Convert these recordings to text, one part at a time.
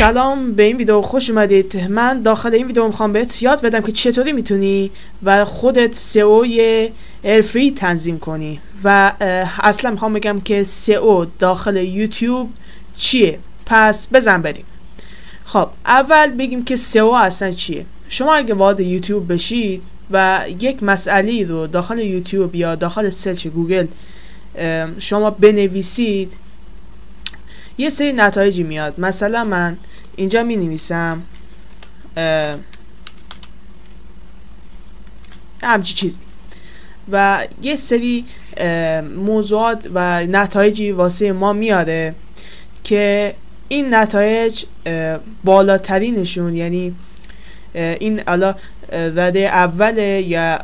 سلام، به این ویدیو خوش اومدید. من داخل این ویدیو میخوام بهت یاد بدم که چطوری میتونی و خودت سئو حرفه‌ای تنظیم کنی و اصلا میخوام بگم که سئو داخل یوتیوب چیه. پس بزن بریم. خب اول بگیم که سئو اصلا چیه. شما اگه وارد یوتیوب بشید و یک مسئله رو داخل یوتیوب یا داخل سرچ گوگل شما بنویسید، یه سری نتایجی میاد. مثلا من اینجا می نویسم همچی چیزی و یه سری موضوعات و نتایجی واسه ما میاره که این نتایج بالاترینشون، یعنی این حالا رده اول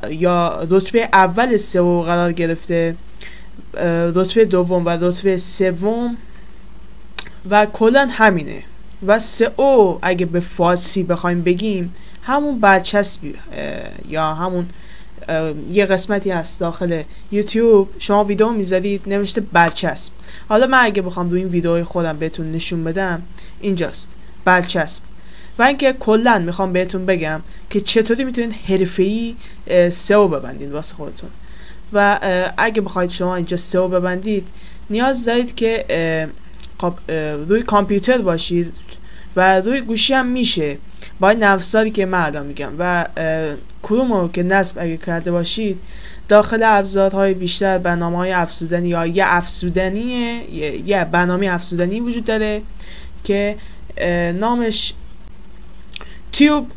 یا رتبه اول سئو قرار گرفته، رتبه دوم و رتبه سوم و کلا همینه. و سئو اگه به فارسی بخوایم بگیم همون برچسبی یا همون یه قسمتی هست داخل یوتیوب شما ویدیو میذارید نوشته برچسب. حالا من اگه بخوام روی این ویدیوی خودم بهتون نشون بدم، اینجاست برچسب. و اینکه کلا میخوام بهتون بگم که چطوری میتونید حرفه‌ای سئو ببندید واسه خودتون. و اگه بخواید شما اینجا سئو ببندید نیاز دارید که روی کامپیوتر باشید و روی گوشی هم میشه با این افزاری که من الان میگم. و کرومو که نصب اگه کرده باشید، داخل ابزارهای بیشتر برنامه‌های افزودنی یا یه برنامه افزودنی وجود داره که نامش تیوب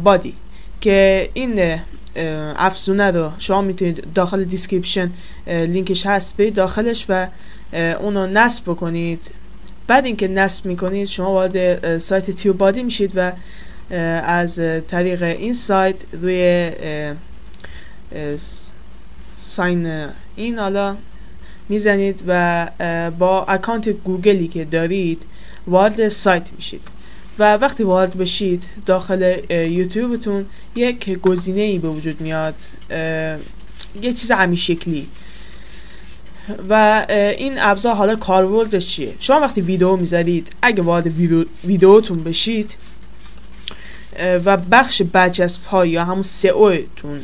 بادی، که این افزونه رو شما میتونید داخل دیسکریپشن لینکش هست برید داخلش و اونو نصب بکنید. بعد اینکه نصب میکنید شما وارد سایت تیوب بادی میشید و از طریق این سایت روی ساین این حالا میزنید و با اکانت گوگلی که دارید وارد سایت میشید. و وقتی وارد بشید داخل یوتیوبتون یک گزینه‌ای به وجود میاد، یه چیز همین شکلی. و این ابزار حالا کاربردش چیه؟ شما وقتی ویدیو میذارید، اگه وارد ویدیوتون بشید و بخش برچسب ها یا همون سئو تون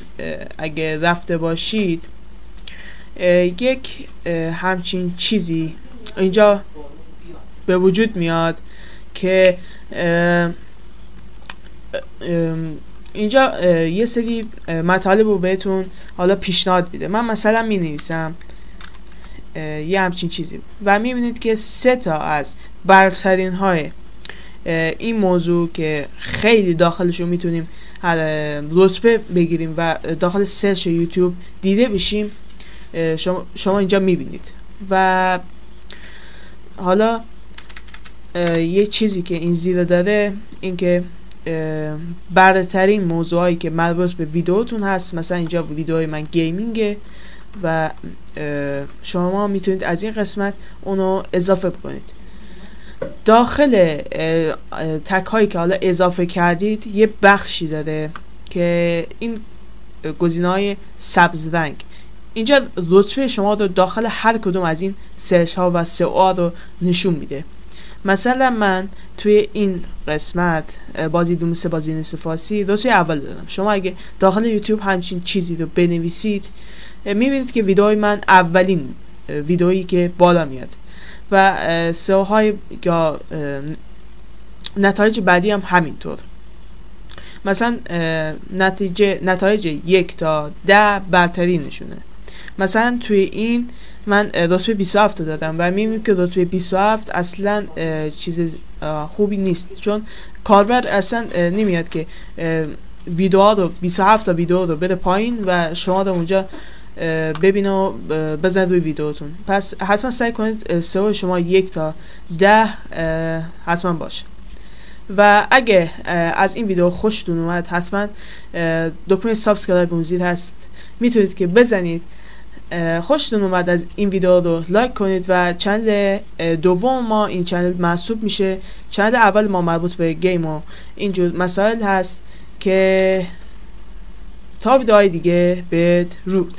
اگه رفته باشید، یک همچین چیزی اینجا به وجود میاد که اینجا یه سری مطالب رو بهتون حالا پیشنهاد میده. من مثلا می نویسم یه همچین چیزی و میبینید که 3 تا از برترین های این موضوع که خیلی داخلشون میتونیم رتبه بگیریم و داخل سرچ یوتیوب دیده بشیم شما اینجا میبینید. و حالا یه چیزی که این زیر داره این که برترین موضوعایی که مربوط به ویدیوتون هست، مثلا اینجا ویدیوی من گیمینگه و شما میتونید از این قسمت اونو اضافه بکنید. داخل تک هایی که حالا اضافه کردید یه بخشی داره که این گزینه‌های سبز رنگ، اینجا رتبه شما رو داخل هر کدوم از این سرچ ها و سئو رو نشون میده. مثلا من توی این قسمت بازی دوموس بازی نویس فارسی رتبه اول دارم. شما اگه داخل یوتیوب همچین چیزی رو بنویسید میبینید که ویدیوی من اولین ویدیویی که بالا میاد و سئو های یا نتایج بعدی هم همینطور. مثلا نتایج 1 تا 10 برتری نشونه. مثلا توی این من رتبه 27 دادم و میبینید که رتبه 27 اصلا چیز خوبی نیست، چون کاربر اصلا نمیاد که ویدیو رو 27 تا ویدیو رو بره پایین و شما رو اونجا ببینه و بزن روی ویدیوتون. پس حتما سعی کنید سئو شما 1 تا 10 حتما باشه. و اگه از این ویدیو خوشتون اومد حتما دکمه سابسکرایب اون زیر هست میتونید که بزنید. خوشتون اومد از این ویدیو رو لایک کنید و چنل دوم ما این چنل محسوب میشه. چنل اول ما مربوط به گیم و اینجور مسائل هست که تا ویدیوهای دیگه بدرود.